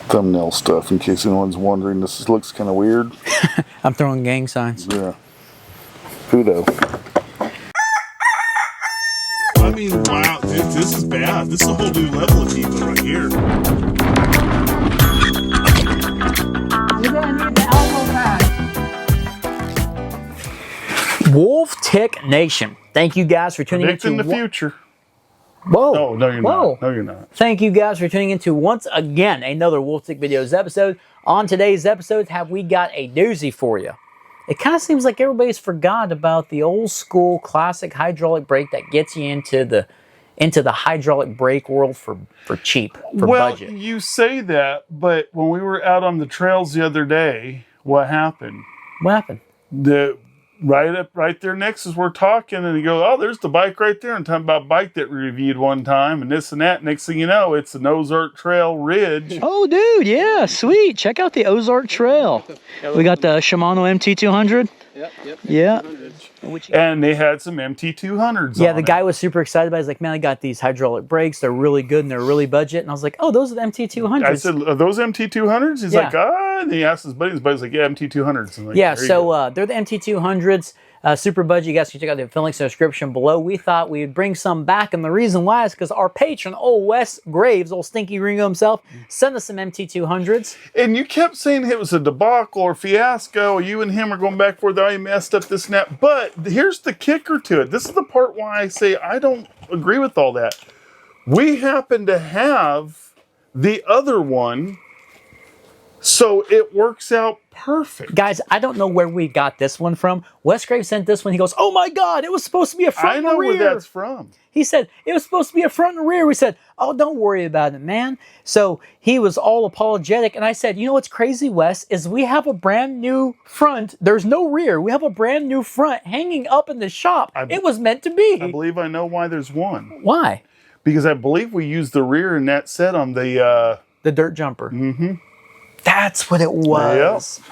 Thumbnail stuff, in case anyone's wondering. This looks kind of weird. I'm throwing gang signs. Yeah. Kudo. I mean, wow, this is bad. This is a whole new level of diva right here. You're gonna need the elbow pad. Wolf Tick Nation, thank you guys for tuning Predicting into the future. Whoa. No, no, you're not. No, you're not. Thank you guys for tuning into once again another Wolf Tick Videos episode. On today's episode, have we got a doozy for you. It kind of seems like everybody's forgot about the old school classic hydraulic brake that gets you into the hydraulic brake world for cheap, for budget. Well, you say that, but when we were out on the trails the other day, what happened? What happened? Right there next as we're talking, and you go, oh, there's the bike right there. And talking about bike that we reviewed one time, and this and that. Next thing you know, it's an Ozark Trail Ridge. Oh, dude, yeah, sweet. Check out the Ozark Trail. We got the Shimano MT200. Yep. Yeah. And they had some MT200s. Yeah, the guy was super excited about it. He's like, man, I got these hydraulic brakes. They're really good and they're really budget. And I was like, oh, those are the MT200s. I said, are those MT200s? He's Yeah. like, ah. And he asked his buddy's like, yeah, MT200s. Like, Yeah, so they're the MT200s. Super budget. You guys can check out the affiliate links in the description below. We thought we'd bring some back, and the reason why is because our patron, old Wes Graves, old Stinky Ringo himself, sent us some MT200s. And you kept saying it was a debacle or fiasco. You and him are going back and forth. I messed up this and that. But here's the kicker to it. This is the part why I say I don't agree with all that. We happen to have the other one, so it works out perfect. Guys, I don't know where we got this one from. Wes Graves sent this one. He goes, oh my God, it was supposed to be a front and I a know rear. where that's from. He said, it was supposed to be a front and rear. We said, oh, don't worry about it, man. So he was all apologetic. And I said, you know what's crazy, Wes, is we have a brand new front. There's no rear. We have a brand new front hanging up in the shop. It was meant to be. I believe I know why there's one. Why? Because I believe we used the rear in that set on the dirt jumper. Mm-hmm. That's what it was. Yep.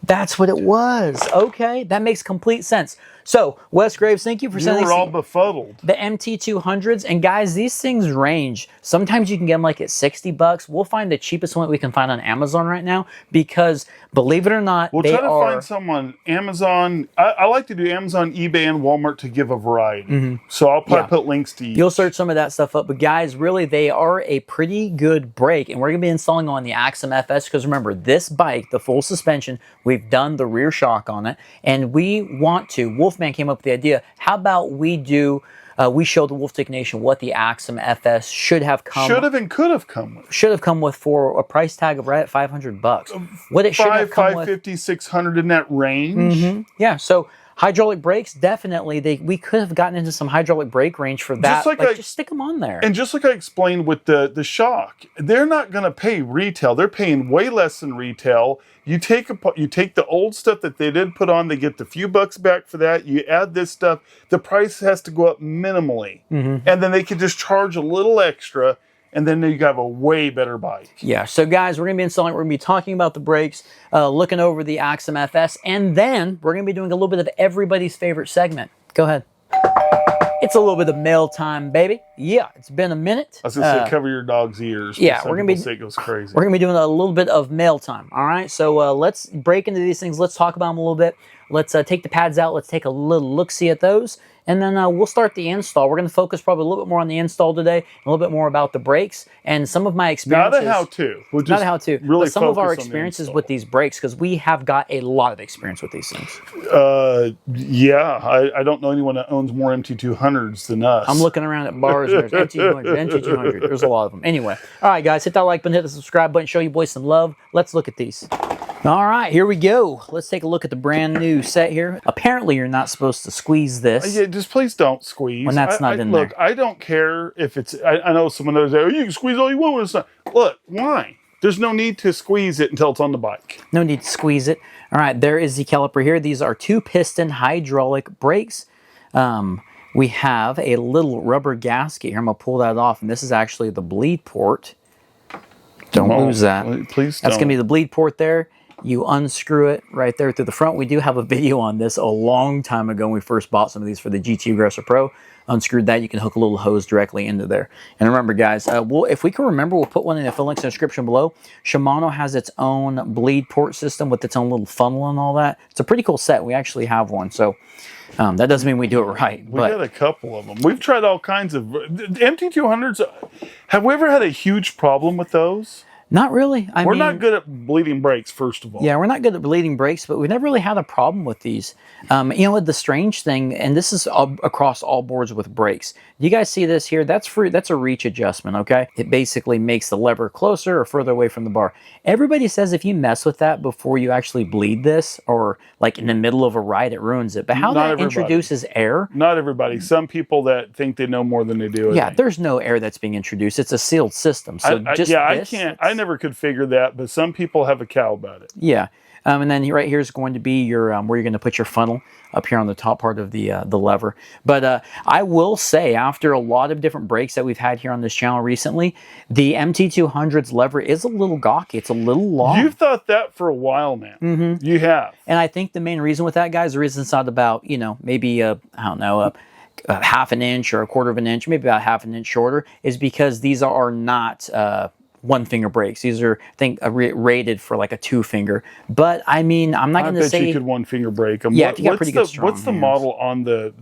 That's what it was. Okay, that makes complete sense. So, Wes Graves, thank you for sending You were all befuddled. the MT200s. And guys, these things range. Sometimes you can get them like at 60 bucks. We'll find the cheapest one we can find on Amazon right now because, believe it or not, We'll try to find some on Amazon. I like to do Amazon, eBay, and Walmart to give a variety. So I'll probably put links to each. You'll search some of that stuff up. But guys, really, they are a pretty good brake. And we're going to be installing on the Axum FS because remember, this bike, the full suspension, we've done the rear shock on it. And we want to, Wolfman came up with the idea, how about we do, we show the Wolf Tick Nation what the Axum FS should have come. Should have and could have come with. Should have come with for a price tag of right at 500 bucks. What it should have come with. 550, 600 in that range. Yeah, so hydraulic brakes, definitely, we could have gotten into some hydraulic brake range for that. Just stick them on there. And just like I explained with the shock, they're not going to pay retail. They're paying way less than retail. You take the old stuff that they did put on, they get the few bucks back for that. You add this stuff, the price has to go up minimally. And then they can just charge a little extra, and then you have a way better bike. Yeah, so guys, we're going to be installing, we're going to be talking about the brakes, looking over the Axum FS, and then we're going to be doing a little bit of everybody's favorite segment. Go ahead. It's a little bit of mail time, baby. Yeah, it's been a minute. I was going to say, cover your dog's ears. Yeah, we're going to be say it goes crazy. We're going to be doing a little bit of mail time, all right? So let's break into these things. Let's talk about them a little bit. Let's take the pads out. Let's take a little look-see at those. And then we'll start the install. We're going to focus probably a little bit more on the install today, a little bit more about the brakes, and some of my experiences. Not a how-to. Not a how-to, really but some of our experiences with these brakes, because we have got a lot of experience with these things. Yeah, I don't know anyone that owns more MT200s than us. I'm looking around at bars, and there's MT200, MT200. There's a lot of them. Anyway, all right, guys, hit that like button, hit the subscribe button, show you boys some love. Let's look at these. All right, here we go. Let's take a look at the brand new set here. Apparently, you're not supposed to squeeze this. Yeah, just please don't squeeze. When that's not in there. Look, I don't care if it's... I know someone knows that, oh, you can squeeze all you want when it's not. Look, why? There's no need to squeeze it until it's on the bike. No need to squeeze it. All right, there is the caliper here. These are 2-piston hydraulic brakes. We have a little rubber gasket here. I'm going to pull that off, and this is actually the bleed port. Don't lose that. Please don't. That's going to be the bleed port there. You unscrew it right there through the front. We do have a video on this a long time ago when we first bought some of these for the GT Aggressor Pro. Unscrewed that, you can hook a little hose directly into there. And remember, guys, if we can remember, we'll put one in the links in the description below. Shimano has its own bleed port system with its own little funnel and all that. It's a pretty cool set. We actually have one, so that doesn't mean we do it right. We got a couple of them. We've tried all kinds of MT200s. Have we ever had a huge problem with those? Not really. We're not good at bleeding brakes, first of all. Yeah, we're not good at bleeding brakes, but we've never really had a problem with these. You know, the strange thing, and this is across all boards with brakes. You guys see this here? That's a reach adjustment, okay? It basically makes the lever closer or further away from the bar. Everybody says if you mess with that before you actually bleed this, or like in the middle of a ride, it ruins it. But how that introduces air... Not everybody. Some people that think they know more than they do. Yeah, there's no air that's being introduced. It's a sealed system. So I never could figure that, but some people have a cow about it. Yeah. And then right here is going to be your where you're going to put your funnel up here on the top part of the lever. But I will say, after a lot of different brakes that we've had here on this channel recently, the MT200's lever is a little gawky. It's a little long. You've thought that for a while, man. Mm-hmm. You have. And I think the main reason with that, guys, the reason it's not about, you know, maybe I don't know, a half an inch or a quarter of an inch, maybe about half an inch shorter, is because these are not one finger brakes. These are, I think, rated for like a 2-finger. But I mean, I'm not going to say you could 1-finger brake them. Yeah, if you got pretty good strong What's the hands. model on the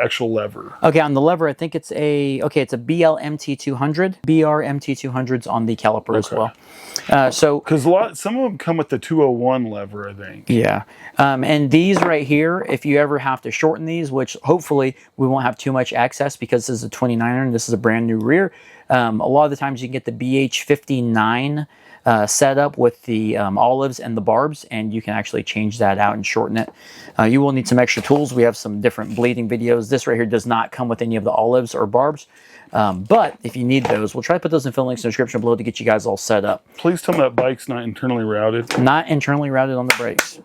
actual lever? Okay, on the lever, I think it's a BL MT200. BR MT200's on the caliper as well. So because some of them come with the 201 lever, I think. Yeah, and these right here, if you ever have to shorten these, which hopefully we won't have too much excess because this is a 29er and this is a brand new rear. A lot of the times you can get the BH59 setup with the olives and the barbs, and you can actually change that out and shorten it. You will need some extra tools. We have some different bleeding videos. This right here does not come with any of the olives or barbs, but if you need those, we'll try to put those in film links in the description below to get you guys all set up. Please tell me that bike's not internally routed. Not internally routed on the brakes.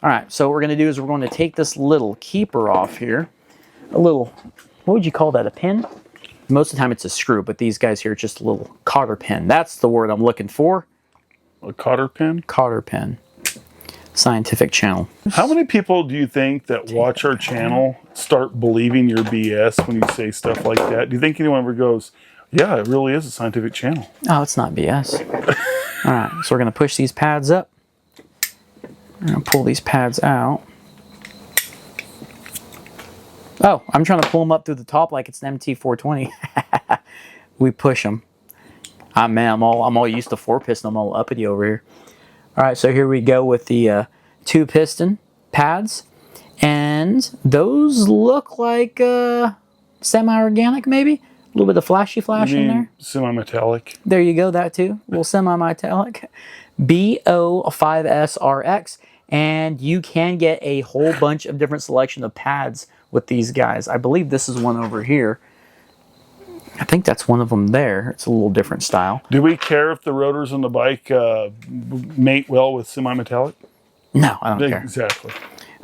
All right, so what we're going to do is we're going to take this little keeper off here. A little, what would you call that, a pin? Most of the time it's a screw, but these guys here are just a little cotter pin. That's the word I'm looking for. A cotter pin? Cotter pin. Scientific channel. How many people do you think that watch our channel start believing your BS when you say stuff like that? Do you think anyone ever goes, yeah, it really is a scientific channel? Oh, it's not BS. All right, so we're going to push these pads up. We're going to pull these pads out. Oh, I'm trying to pull them up through the top like it's an MT420. We push them. Man, I'm all used to 4-piston. I'm all uppity over here. All right, so here we go with the 2-piston pads. And those look like semi-organic, maybe? A little bit of flashy flash in there. Semi-metallic. There you go, that too. A little semi-metallic. BO5SRX. And you can get a whole bunch of different selection of pads with these guys. I believe this is one over here. I think that's one of them there. It's a little different style. Do we care if the rotors on the bike mate well with semi-metallic? No, I don't care. Exactly.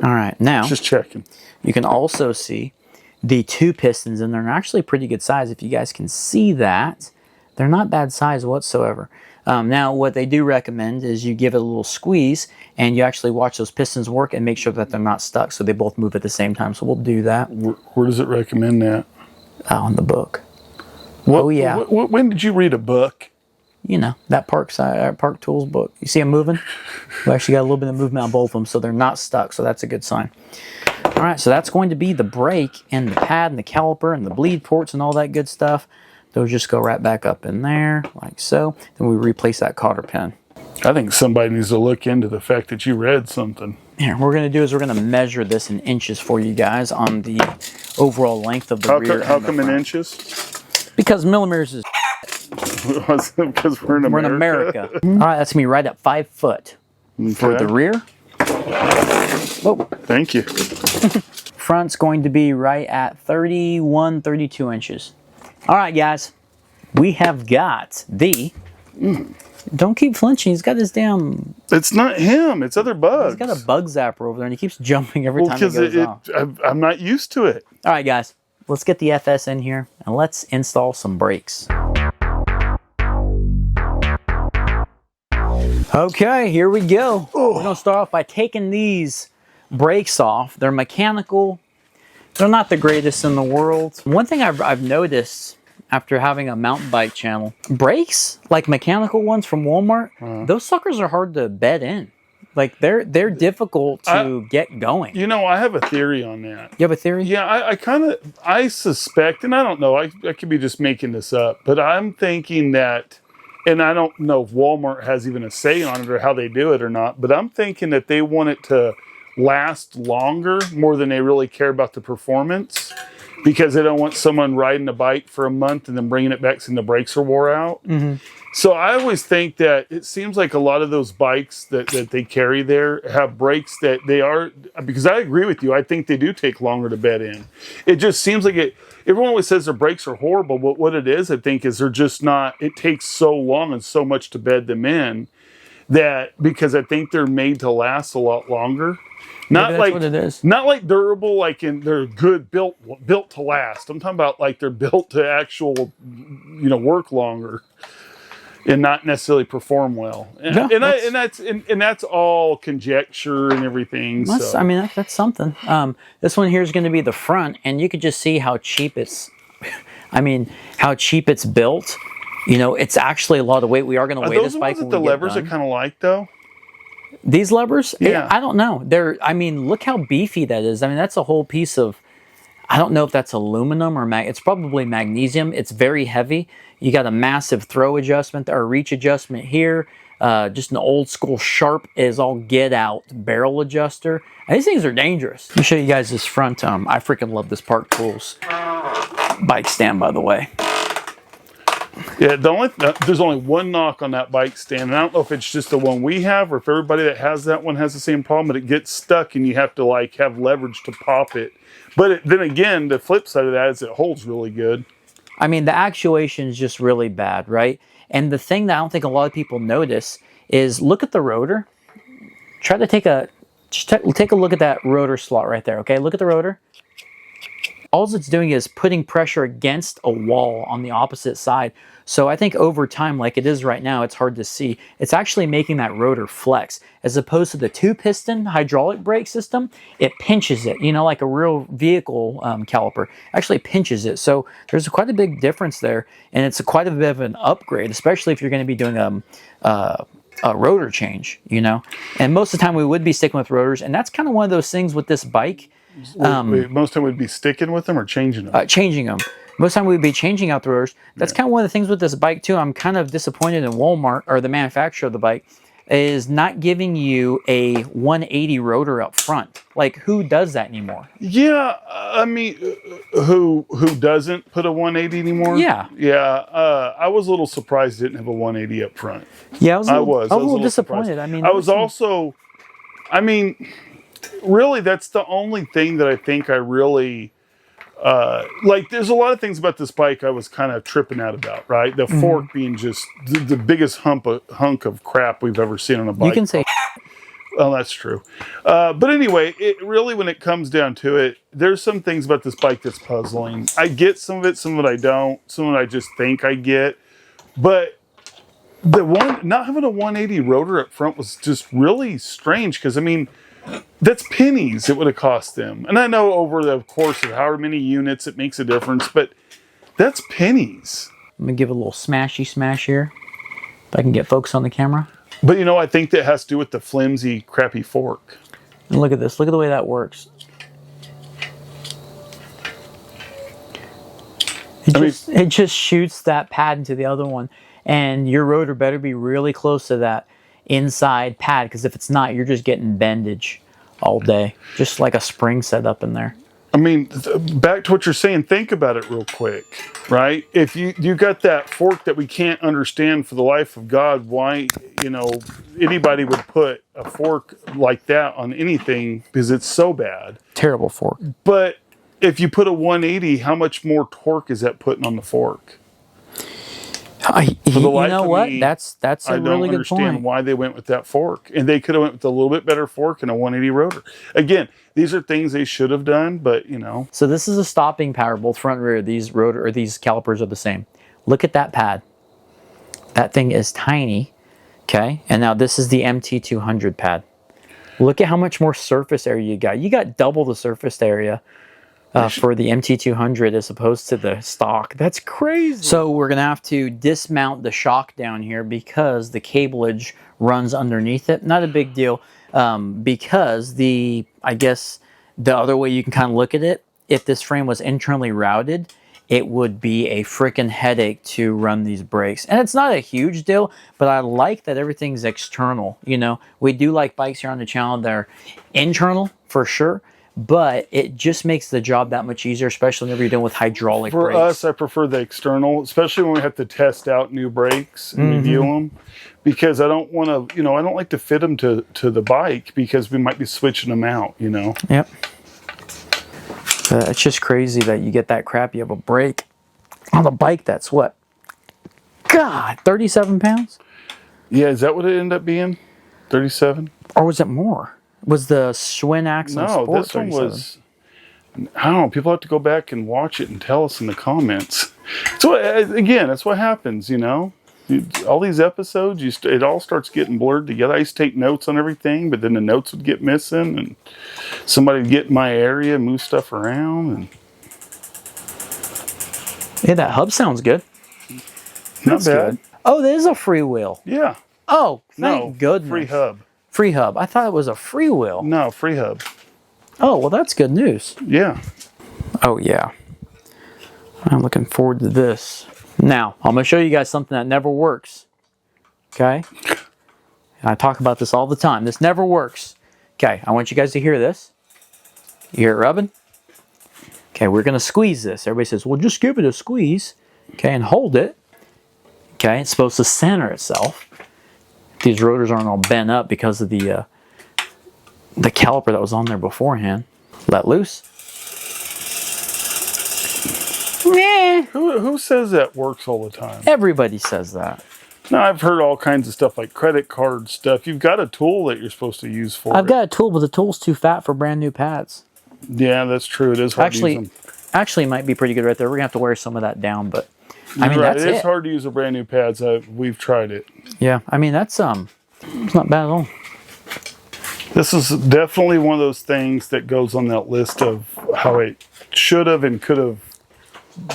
All right, now Just checking. you can also see the 2 pistons, and they're actually pretty good size. If you guys can see that, they're not bad size whatsoever. Now, what they do recommend is you give it a little squeeze, and you actually watch those pistons work and make sure that they're not stuck, so they both move at the same time. So we'll do that. Where does it recommend that? On the book. Oh, yeah. When did you read a book? You know, that Park Tools book. You see them moving? We actually got a little bit of movement on both of them, so they're not stuck, so that's a good sign. All right, so that's going to be the brake and the pad and the caliper and the bleed ports and all that good stuff. Those just go right back up in there, like so. Then we replace that cotter pin. I think somebody needs to look into the fact that you read something. Here, what we're going to do is we're going to measure this in inches for you guys on the overall length of the rear. How come in inches? Because millimeters is Because we're in America. We're in America. All right, that's going to be right at 5 foot for the rear. Whoa. Thank you. Front's going to be right at 31, 32 inches. All right, guys. We have got the... Don't keep flinching. He's got his damn... It's not him. It's other bugs. He's got a bug zapper over there, and he keeps jumping every time it goes off. I'm not used to it. All right, guys. Let's get the FS in here, and let's install some brakes. Okay, here we go. We're gonna start off by taking these brakes off. They're mechanical. They're not the greatest in the world. One thing I've noticed after having a mountain bike channel, brakes, like mechanical ones from Walmart, those suckers are hard to bed in. Like they're difficult to get going. You know, I have a theory on that. You have a theory? Yeah, I suspect, and I don't know, I could be just making this up, but I'm thinking that, and I don't know if Walmart has even a say on it or how they do it or not, but I'm thinking that they want it to last longer more than they really care about the performance, because they don't want someone riding a bike for a month and then bringing it back saying the brakes are wore out. So I always think that it seems like a lot of those bikes that they carry there have brakes that they are, because I agree with you, I think they do take longer to bed in. It just seems like everyone always says their brakes are horrible, but what it is, I think, is they're just not, it takes so long and so much to bed them in, that because I think they're made to last a lot longer. Not Maybe that's like what it is. Not like durable, like they're good built to last. I'm talking about like they're built to actual, work longer and not necessarily perform well. And that's all conjecture and everything. So. I mean, that's something. This one here is going to be the front, and you could just see how cheap it's. I mean, how cheap it's built. You know, it's actually a lot of weight. We are going to weigh this bike. Are those the levers I kind of like though? These levers? Yeah. I don't know. I mean, look how beefy that is. I mean, that's a whole piece of, I don't know if that's aluminum or it's probably magnesium. It's very heavy. You got a massive throw adjustment or reach adjustment here. Just an old school sharp as all get out barrel adjuster. And these things are dangerous. Let me show you guys this front. I freaking love this Park Tools bike stand, by the way. Yeah, there's only one knock on that bike stand, and I don't know if it's just the one we have or if everybody that has that one has the same problem, but it gets stuck and you have to like have leverage to pop it. But then again, the flip side of that is it holds really good. I mean, the actuation is just really bad, right? And the thing that I don't think a lot of people notice is look at the rotor. Try to take a look at that rotor slot right there, okay? Look at the rotor. All it's doing is putting pressure against a wall on the opposite side. So I think over time, like it is right now, it's hard to see. It's actually making that rotor flex. As opposed to the 2-piston hydraulic brake system, it pinches it, like a real vehicle caliper. Actually pinches it. So there's quite a big difference there. And it's quite a bit of an upgrade, especially if you're going to be doing a rotor change, And most of the time we would be sticking with rotors. And that's kind of one of those things with this bike. Wait, most of the time we'd be sticking with them or changing them? Changing them. Most of the time we'd be changing out the rotors. That's kind of one of the things with this bike too. I'm kind of disappointed in Walmart, or the manufacturer of the bike, is not giving you a 180 rotor up front. Like, who does that anymore? Yeah, I mean, who doesn't put a 180 anymore? Yeah. Yeah, I was a little surprised it didn't have a 180 up front. Yeah, I was a little disappointed. disappointed. I mean, really, that's the only thing that I think I really like. There's a lot of things about this bike I was kind of tripping out about, right? The fork being just the biggest hunk of crap we've ever seen on a bike. You can say, well, that's true. But anyway, it really, when it comes down to it, there's some things about this bike that's puzzling. I get some of it I don't. Some of it I just think I get. But not having a 180 rotor up front was just really strange, because I mean, that's pennies it would have cost them. And I know over the course of however many units it makes a difference, but that's pennies. I'm going to give it a little smashy smash here, if I can get focus on the camera. But I think that has to do with the flimsy, crappy fork. And look at this. Look at the way that works. It just shoots that pad into the other one. And your rotor better be really close to that inside pad, because if it's not, you're just getting bendage all day, just like a spring set up in there. I mean, back to what you're saying, think about it real quick, right? If you got that fork that we can't understand for the life of God, why anybody would put a fork like that on anything, because it's so bad. Terrible fork. But if you put a 180, how much more torque is that putting on the fork? You know what? That's a really good point. I don't understand why they went with that fork, and they could have went with a little bit better fork and a 180 rotor. Again, these are things they should have done, but So this is a stopping power, both front and rear. These calipers are the same. Look at that pad. That thing is tiny. Okay, and now this is the MT200 pad. Look at how much more surface area you got. You got double the surface area for the MT200 as opposed to the stock. That's crazy. So we're gonna have to dismount the shock down here because the cableage runs underneath it. Not a big deal, because I guess the other way you can kind of look at it, if this frame was internally routed, it would be a freaking headache to run these brakes. And it's not a huge deal, but I like that everything's external. You know, we do like bikes here on the channel that are internal for sure, but it just makes the job that much easier, especially whenever you're dealing with hydraulic brakes. For us, I prefer the external, especially when we have to test out new brakes and review them, because I don't want to, you know, I don't like to fit them to the bike because we might be switching them out, you know. Yep. It's just crazy that you get that crappy of a brake on a bike that's what? God, 37 pounds? Yeah, is that what it ended up being? 37? Or was it more? Was the Schwinn Axum No, Sport this 37? one was, I don't know, people have to go back and watch it and tell us in the comments. So again, that's what happens, you know. All these episodes, it all starts getting blurred together. I used to take notes on everything, but then the notes would get missing, and somebody would get in my area and move stuff around. And yeah, that hub sounds good. not bad. Good. Oh, there's a freewheel. Yeah. Oh, thank goodness. Free hub. Free hub. I thought it was a freewheel. No, free hub. Oh, well, that's good news. Yeah. Oh, yeah. I'm looking forward to this. Now, I'm going to show you guys something that never works. Okay? I talk about this all the time. This never works. Okay, I want you guys to hear this. You hear it rubbing? Okay, we're going to squeeze this. Everybody says, well, just give it a squeeze. Okay, and hold it. Okay, it's supposed to center itself. These rotors aren't all bent up because of the caliper that was on there beforehand. Let loose. Who says that works all the time? Everybody says that. No, I've heard all kinds of stuff like credit card stuff. You've got a tool that you're supposed to use for I've it. got a tool, but the tool's too fat for brand new pads. Yeah, that's true. It is hard to use them. Actually, it might be pretty good right there. We're gonna have to wear some of that down, but I mean, right. that's It is hard to use a brand new pads. We've tried it. Yeah, I mean that's it's not bad at all. This is definitely one of those things that goes on that list of how it should have and could have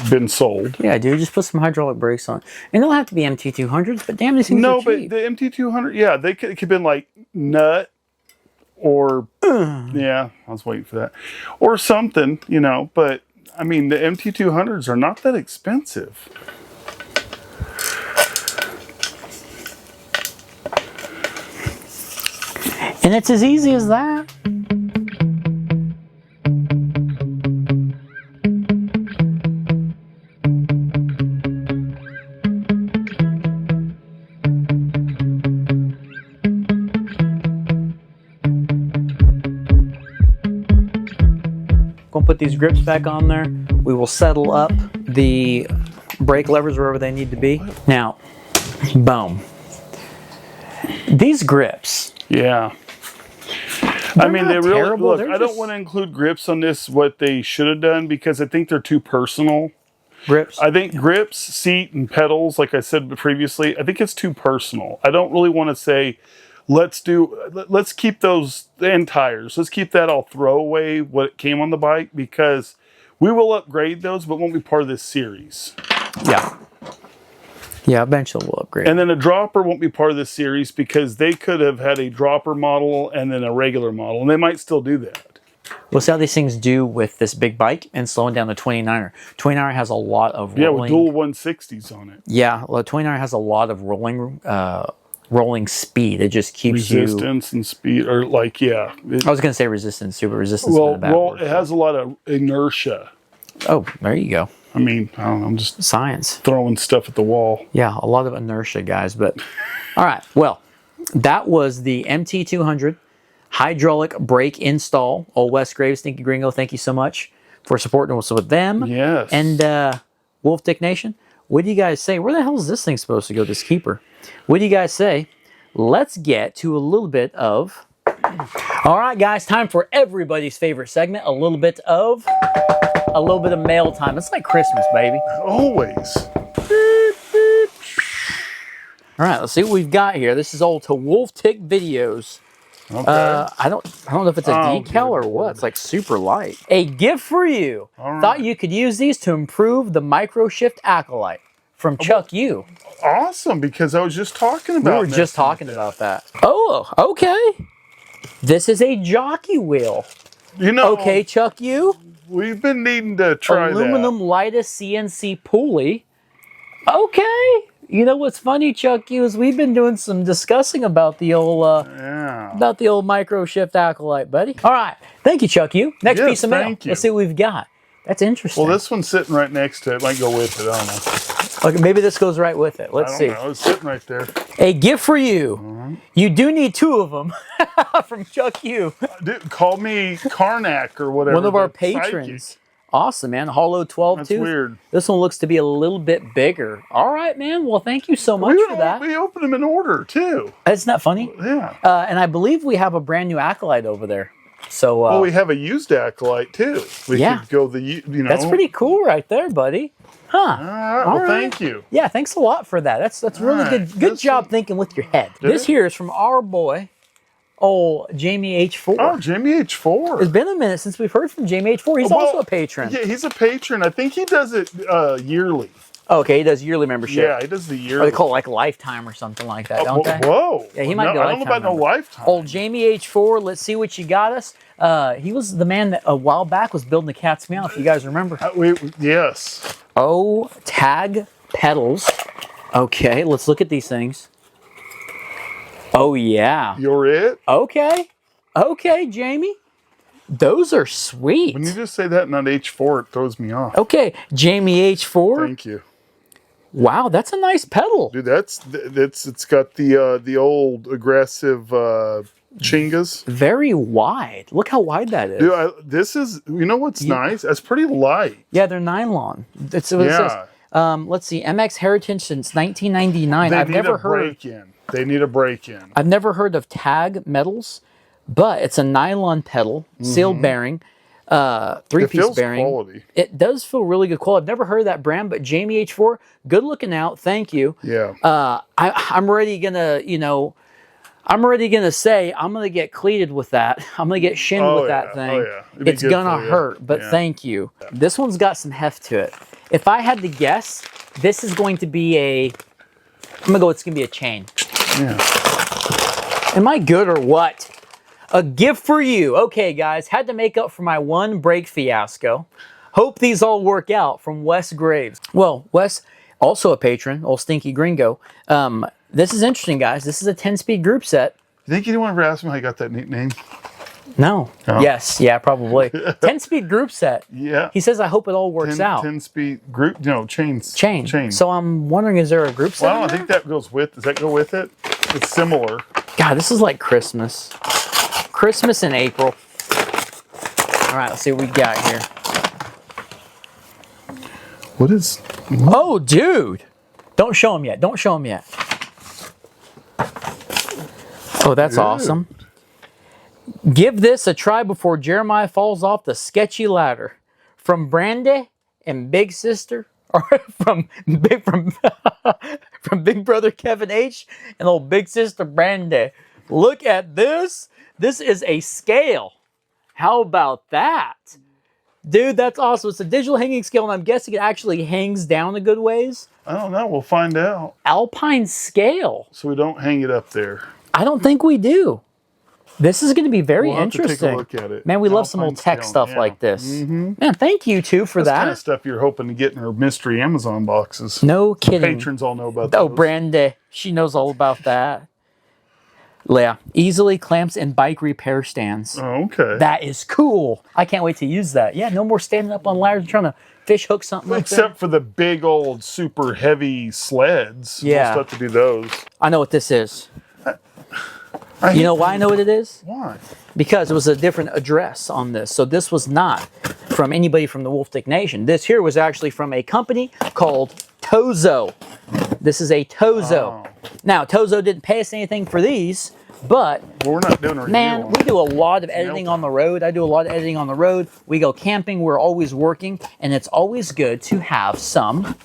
been sold. Yeah, dude, just put some hydraulic brakes on. And they'll have to be MT200s, but damn, these things are cheap. But the MT200, yeah, they could have been like nut or, yeah, I was waiting for that. Or something, you know, but I mean, the MT200s are not that expensive. And it's as easy as that. Gonna put these grips back on there. We will settle up the brake levers wherever they need to be. Now, boom. These grips. Yeah. I mean, they really, terrible. look, They're I don't just- want to include grips on this, what they should have done, because I think they're too personal. Grips. I think grips, seat, and pedals, like I said previously, I think it's too personal. I don't really want to say, let's keep those, and tires, let's keep that all throwaway, what came on the bike, because we will upgrade those, but won't be part of this series. Yeah. Yeah, eventually we'll upgrade. And then a dropper won't be part of this series because they could have had a dropper model and then a regular model, and they might still do that. We'll see how these things do with this big bike and slowing down the 29er. 29er has a lot of rolling. Yeah, with dual 160s on it. Yeah, the 29er has a lot of rolling speed. It just keeps resistance and speed, or like, yeah. I was going to say resistance too, but resistance is a bad word. It has a lot of inertia. Oh, there you go. I mean, I don't know, I'm just Science. throwing stuff at the wall. Yeah, a lot of inertia, guys. But all right, well, that was the MT200 hydraulic brake install. Old West Graves, Stinky Gringo, thank you so much for supporting us with them. Yes. And Wolf Dick Nation, what do you guys say? Where the hell is this thing supposed to go, this keeper? What do you guys say? Let's get to a little bit of... All right, guys, time for everybody's favorite segment, a little bit of mail time. It's like Christmas, baby. Always. All right, let's see what we've got here. This is all to Wolf Tick Videos. Okay. I don't know if it's a decal or what. It's like super light. A gift for you. All Thought right. you could use these to improve the micro shift acolyte from Chuck U. Awesome, because I was just talking about. We were just talking about that. Oh, okay. This is a jockey wheel. You know, Okay, Chuck U. we've been needing to try Aluminum lightest CNC pulley. Okay. You know what's funny, Chuck U, is we've been doing some discussing about the old that. Yeah. about the old micro shift acolyte, buddy. All right. Thank you, Chuck U. Next Yes, piece of mail. thank you. Let's see what we've got. That's interesting. Well, this one's sitting right next to it. Might go with it. I don't know. Okay, maybe this goes right with it. Let's I see. don't know. It's sitting right there. A gift for you. You do need 2 of them from Chuck U. Dude, call me Karnak or whatever. One of our the patrons. psychic. Awesome, man. Hollow 12 That's tooth. weird. This one looks to be a little bit bigger. All right, man. Well, thank you so much for that. We opened them in order too. Isn't that funny? Yeah. And I believe we have a brand new acolyte over there. So Well, we have a used acolyte too. We Yeah. could go the you know. that's pretty cool right there, buddy. Huh. All right. All Well, right. thank you. Yeah, thanks a lot for that. That's really right. good. Good This job one- thinking with your head. Did This it? here is from our boy, Jamie H4. Oh, Jamie H4. It's been a minute since we've heard from Jamie H4. He's Well, also a patron. Yeah, he's a patron. I think he does it yearly. Okay, he does yearly membership. Yeah, he does the Or yearly. they call it like Lifetime or something like that, don't they? Whoa. Yeah, he might be a I don't know Lifetime about no member. lifetime. Old Jamie H4, let's see what you got us. He was the man that a while back was building the cat's meow, if you guys remember. Yes. Oh, tag pedals. Okay, let's look at these things. Oh, yeah. You're it? Okay. Okay, Jamie. Those are sweet. When you just say that, not H4, it throws me off. Okay, Jamie H4. Thank you. Wow, that's a nice pedal. Dude, it's got the old aggressive chingas. Very wide. Look how wide that is. Dude, this is, you know what's nice? It's pretty light. Yeah, they're nylon. That's what it says. Yeah. Let's see, MX Heritage since 1999. I've never heard. They need a break-in. I've never heard of tag metals, but it's a nylon pedal, sealed bearing, three-piece feels bearing. quality. It does feel really good quality. I've never heard of that brand, but Jamie H4, good looking out. Thank you. Yeah. I'm already gonna, say I'm gonna get cleated with that. I'm gonna get shinned Oh, with that yeah. thing. Oh, yeah. It'd be It's good gonna for you. hurt, but Yeah. thank you. This one's got some heft to it. If I had to guess, this is going to be it's gonna be a chain. Yeah. Am I good or what? A gift for you. Okay, guys, had to make up for my one brake fiasco. Hope these all work out, from Wes Graves. Well, Wes, also a patron, old stinky gringo. This is interesting, guys. This is a 10-speed group set. You think anyone ever asked me how I got that neat name? No. Oh. Yes, yeah, probably. 10-speed group set. Yeah. He says, I hope it all works out. 10-speed group, chains. Chain. So I'm wondering, is there a group set? Well, I think that goes with, does that go with it? It's similar. God, this is like Christmas. Christmas in April. All right, let's see what we got here. What is, Oh, dude. Don't show him yet. Don't show him yet. Oh, that's awesome. Give this a try before Jeremiah falls off the sketchy ladder. From Brandy and Big Sister, or from Big Brother Kevin H and old Big Sister Brandy. Look at this. This is a scale. How about that? Dude, that's awesome. It's a digital hanging scale, and I'm guessing it actually hangs down a good ways. I don't know. We'll find out. Alpine scale. So we don't hang it up there. I don't think we do. This is going to be very We'll have to take interesting. a look at it. Man, we love some Alpine old tech scale, stuff yeah. like this. Man, thank you two for That's that. kind of stuff you're hoping to get in her mystery Amazon boxes. No kidding. Patrons all know about Oh, those. Brandy. She knows all about that. Yeah. Easily clamps and bike repair stands. Oh, okay. That is cool. I can't wait to use that. Yeah, no more standing up on ladders trying to fish hook something like that. Except for the big old super heavy sleds. Yeah. We'll still have to do those. I know what this is. I You know hate why I know what it is? Why? Because it was a different address on this. So this was not from anybody from the Wolf Tick Nation. This here was actually from a company called Tozo. This is a Tozo. Oh. Now, Tozo didn't pay us anything for these, but Well, we're not doing a review man, on we it. do a lot of editing on the road. I do a lot of editing on the road. We go camping. We're always working, and it's always good to have some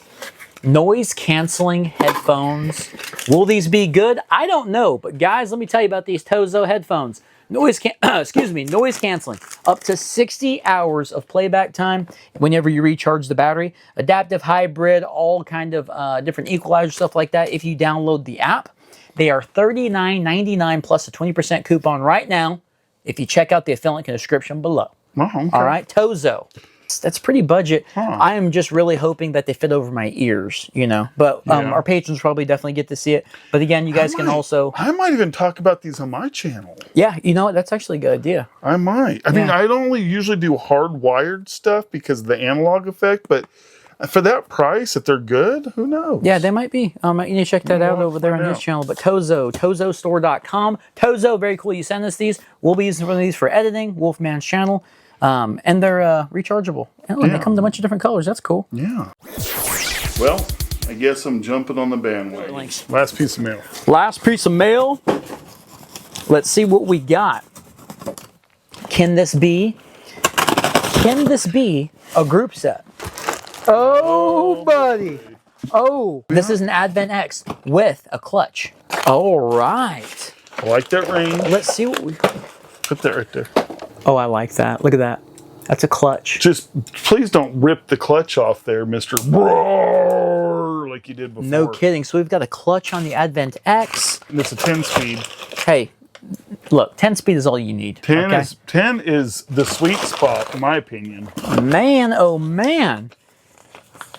Noise canceling headphones. Will these be good? I don't know, but guys, let me tell you about these Tozo headphones. Noise canceling. Up to 60 hours of playback time whenever you recharge the battery. Adaptive hybrid, all kind of different equalizer stuff like that if you download the app. They are $39.99 plus a 20% coupon right now if you check out the affiliate link in the description below. Oh, okay. All right, Tozo. That's pretty budget. Huh. I am just really hoping that they fit over my ears, you know. But our patrons probably definitely get to see it. But again, you guys can also... I might even talk about these on my channel. Yeah, you know what? That's actually a good idea. I might. I mean, I only usually do hardwired stuff because of the analog effect, but for that price, if they're good, who knows? Yeah, they might be. You need to check that out over there on his channel. But Tozo, tozostore.com. Tozo, very cool. You send us these. We'll be using these for editing, Wolfman's channel. And they're rechargeable. And look, they come in a bunch of different colors. That's cool. Yeah. Well, I guess I'm jumping on the bandwagon. Thanks. Last piece of mail. Last piece of mail. Let's see what we got. Can this be a group set? Oh, buddy. Oh, this is an Advent X with a clutch. All right. I like that range. Let's see what we... Put that right there. Oh, I like that. Look at that. That's a clutch. Just please don't rip the clutch off there, Mr. Roar, like you did before. No kidding. So we've got a clutch on the Advent X. And it's a 10-speed. Hey, look, 10-speed is all you need. 10 is the sweet spot, in my opinion. Man, oh man.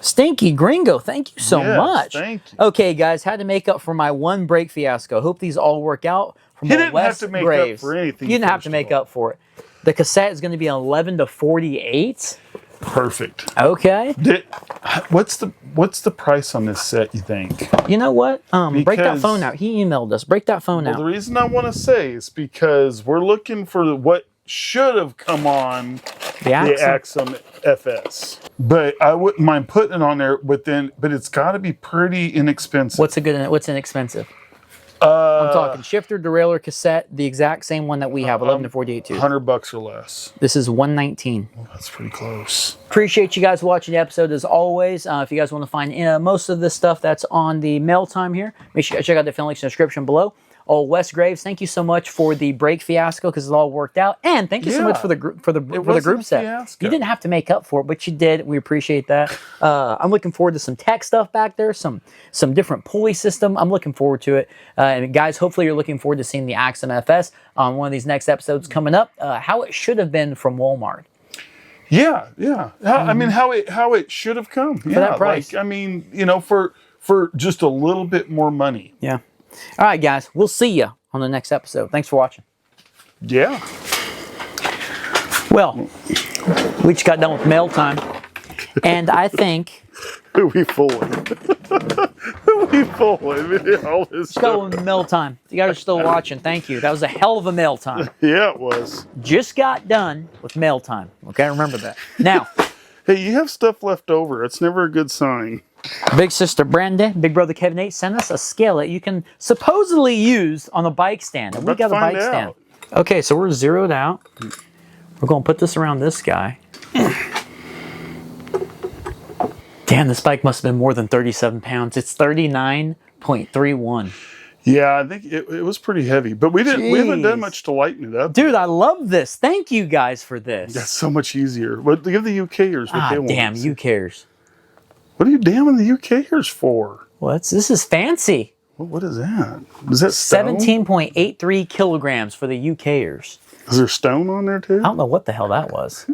Stinky Gringo, thank you so much. Thank you. Okay, guys, had to make up for my one brake fiasco. Hope these all work out. From You didn't Wes have to make Graves. up for anything. You didn't have to make up for it. The cassette is going to be 11 to 48. Perfect. Okay. What's the price on this set, you think? You know what? Break that Because- phone out. He emailed us. Break that phone Well, out. the reason I want to say is because we're looking for what should have come on The Axum. Axum FS. But I wouldn't mind putting it on there but it's got to be pretty inexpensive. What's inexpensive? I'm talking shifter, derailleur, cassette, the exact same one that we have, 11 to 48 too. $100 or less. This is 119. Well, that's pretty close. Appreciate you guys watching the episode as always. If you guys want to find most of this stuff that's on the Mailtime here, make sure you check out the affiliate links in the description below. Oh, Wes Graves, thank you so much for the brake fiasco because it all worked out, and thank you so much for the group set. Fiasco. You didn't have to make up for it, but you did. We appreciate that. I'm looking forward to some tech stuff back there, some different pulley system. I'm looking forward to it. And guys, hopefully you're looking forward to seeing the Axum FS on one of these next episodes coming up. How it should have been from Walmart. Yeah. I mean, how it should have come. For that price. Like, I mean, you know, for just a little bit more money. Yeah. All right, guys. We'll see you on the next episode. Thanks for watching. Yeah. Well, we just got done with mail time, and I think Who we fooling? Who we fooling? All this let's go stuff. with mail time. You guys are still watching. Thank you. That was a hell of a mail time. Yeah, it was. Just got done with mail time. Okay, remember that. Now, Hey, you have stuff left over. It's never a good sign. big sister Brenda, big brother Kevin 8 sent us a scale that you can supposedly use on a bike stand. And we Let's got a find bike stand. out. Okay, so we're zeroed out. We're going to put this around this guy. Damn, this bike must have been more than 37 pounds. It's 39.31. Yeah, I think it was pretty heavy, but we haven't done much to lighten it up. Dude, I love this. Thank you guys for this. That's so much easier. But give the UKers what they want. Damn, you cares. What are you damning the UKers for? This is fancy. What is that? Is that stone? 17.83 kilograms for the UKers. Is there stone on there too? I don't know what the hell that was.